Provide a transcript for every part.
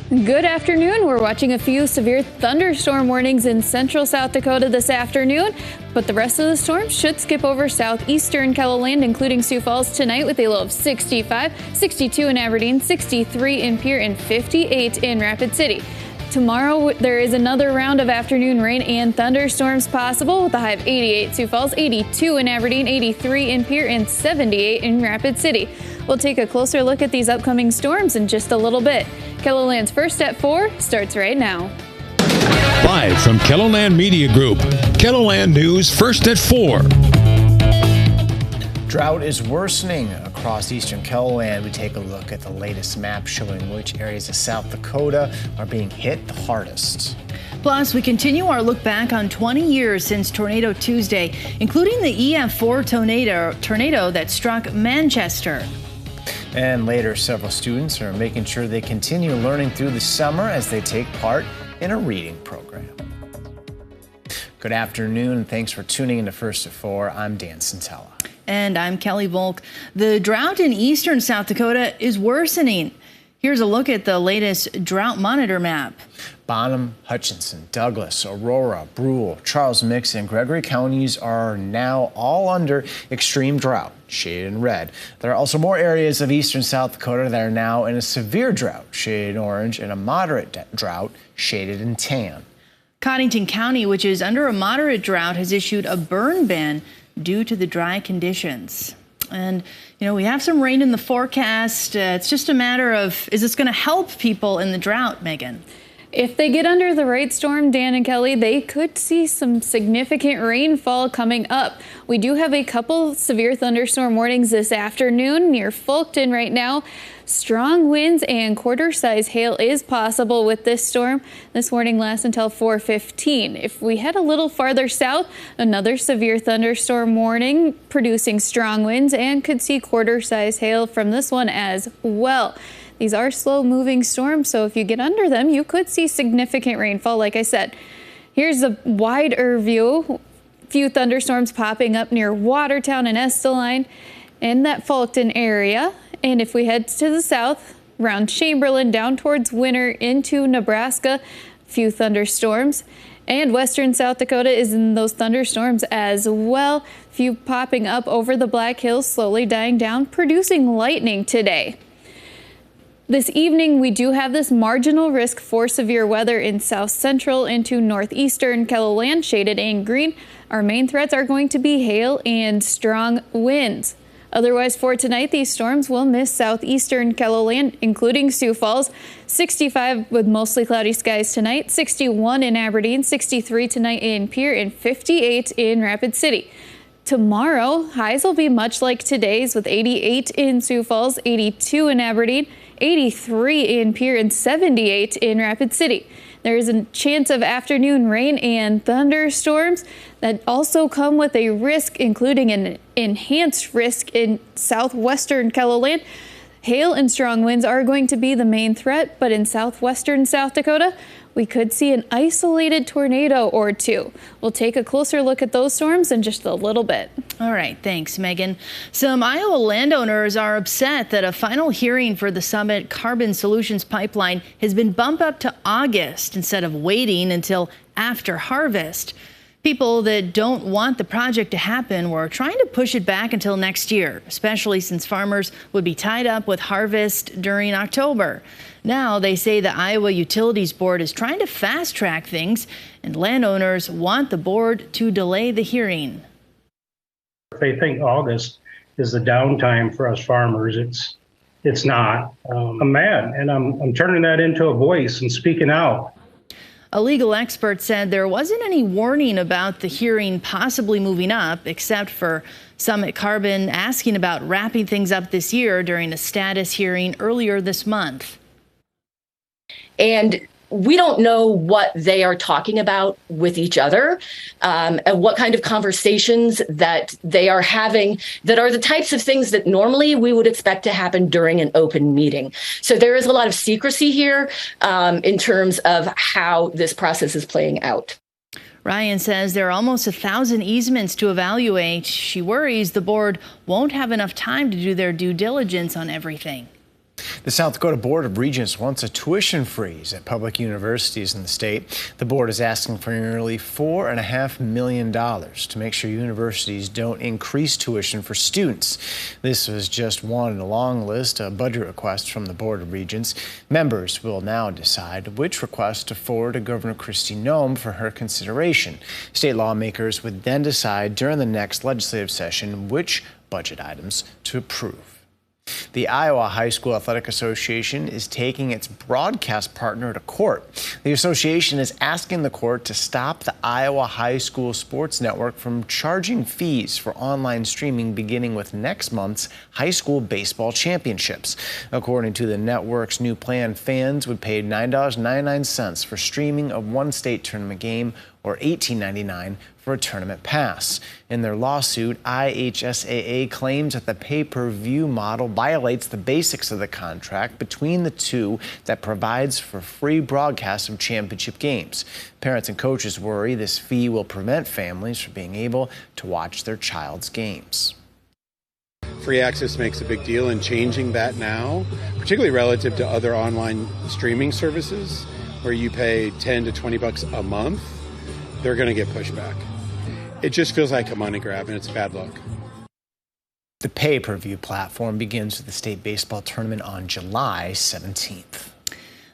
Good afternoon. We're watching a few severe thunderstorm warnings in central South Dakota this afternoon, but the rest of the storm should skip over southeastern KELOLAND, including Sioux Falls tonight with a low of 65, 62 in Aberdeen, 63 in Pierre, and 58 in Rapid City. Tomorrow, there is another round of afternoon rain and thunderstorms possible with a high of 88 Sioux Falls, 82 in Aberdeen, 83 in Pierre, and 78 in Rapid City. We'll take a closer look at these upcoming storms in just a little bit. KELOLAND's First at 4 starts right now. Live from KELOLAND Media Group, KELOLAND News First at 4. Drought is worsening across eastern KELOLAND. We take a look at the latest map showing which areas of South Dakota are being hit the hardest. Plus, we continue our look back on 20 years since Tornado Tuesday, including the EF4 tornado that struck Manchester. And later, several students are making sure they continue learning through the summer as they take part in a reading program. Good afternoon, and thanks for tuning in to First at 4. I'm Dan Santella. And I'm Kelly Volk. The drought in eastern South Dakota is worsening. Here's a look at the latest drought monitor map. Bonham, Hutchinson, Douglas, Aurora, Brule, Charles Mix, and Gregory counties are now all under extreme drought, shaded in red. There are also more areas of eastern South Dakota that are now in a severe drought, shaded in orange, and a moderate drought, shaded in tan. Cottington County, which is under a moderate drought, has issued a burn ban due to the dry conditions. And, we have some rain in the forecast. It's just a matter of, is this going to help people in the drought, Megan? If they get under the right storm, Dan and Kelly, they could see some significant rainfall coming up. We do have a couple severe thunderstorm warnings this afternoon near Fulton right now. Strong winds and quarter-size hail is possible with this storm. This warning lasts until 4:15. If we head a little farther south, another severe thunderstorm warning producing strong winds and could see quarter-size hail from this one as well. These are slow-moving storms, so if you get under them, you could see significant rainfall, like I said. Here's a wider view. A few thunderstorms popping up near Watertown and Esteline and that Fulton area. And if we head to the south, around Chamberlain, down towards Winter into Nebraska, a few thunderstorms. And western South Dakota is in those thunderstorms as well. A few popping up over the Black Hills, slowly dying down, producing lightning today. This evening, we do have this marginal risk for severe weather in south central into northeastern KELOLAND, shaded in green. Our main threats are going to be hail and strong winds. Otherwise, for tonight, these storms will miss southeastern KELOLAND, including Sioux Falls. 65 with mostly cloudy skies tonight, 61 in Aberdeen, 63 tonight in Pierre, and 58 in Rapid City. Tomorrow, highs will be much like today's with 88 in Sioux Falls, 82 in Aberdeen, 83 in Pierre, and 78 in Rapid City. There is a chance of afternoon rain and thunderstorms that also come with a risk, including an enhanced risk in southwestern KELOLAND. Hail and strong winds are going to be the main threat, but in southwestern South Dakota, we could see an isolated tornado or two. We'll take a closer look at those storms in just a little bit. All right, thanks, Megan. Some Iowa landowners are upset that a final hearing for the Summit Carbon Solutions pipeline has been bumped up to August instead of waiting until after harvest. People that don't want the project to happen were trying to push it back until next year, especially since farmers would be tied up with harvest during October. Now they say the Iowa Utilities Board is trying to fast track things, and landowners want the board to delay the hearing. If they think August is the downtime for us farmers, it's not. I'm mad, and I'm turning that into a voice and speaking out. A legal expert said there wasn't any warning about the hearing possibly moving up, except for Summit Carbon asking about wrapping things up this year during a status hearing earlier this month. And we don't know what they are talking about with each other, and what kind of conversations that they are having that are the types of things that normally we would expect to happen during an open meeting. So there is a lot of secrecy here in terms of how this process is playing out. Ryan says there are almost 1,000 easements to evaluate. She worries the board won't have enough time to do their due diligence on everything. The South Dakota Board of Regents wants a tuition freeze at public universities in the state. The board is asking for nearly $4.5 million to make sure universities don't increase tuition for students. This was just one in a long list of budget requests from the Board of Regents. Members will now decide which request to forward to Governor Kristi Noem for her consideration. State lawmakers would then decide during the next legislative session which budget items to approve. The Iowa High School Athletic Association is taking its broadcast partner to court. The association is asking the court to stop the Iowa High School Sports Network from charging fees for online streaming beginning with next month's high school baseball championships. According to the network's new plan, fans would pay $9.99 for streaming of one state tournament game or $18.99 for a tournament pass. In their lawsuit, IHSAA claims that the pay-per-view model violates the basics of the contract between the two that provides for free broadcasts of championship games. Parents and coaches worry this fee will prevent families from being able to watch their child's games. Free access makes a big deal in changing that now, particularly relative to other online streaming services where you pay $10 to $20 a month. They're going to get pushback. It just feels like a money grab, and it's bad luck. The pay-per-view platform begins with the state baseball tournament on July 17th.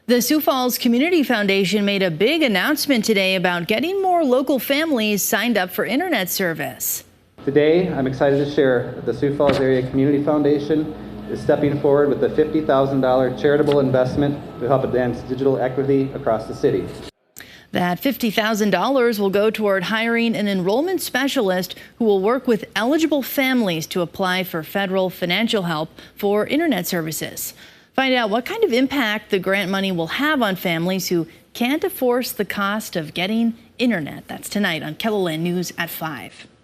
The Sioux Falls Community Foundation made a big announcement today about getting more local families signed up for internet service. Today, I'm excited to share that the Sioux Falls Area Community Foundation is stepping forward with a $50,000 charitable investment to help advance digital equity across the city. That $50,000 will go toward hiring an enrollment specialist who will work with eligible families to apply for federal financial help for internet services. Find out what kind of impact the grant money will have on families who can't afford the cost of getting internet. That's tonight on KELOLAND News at 5.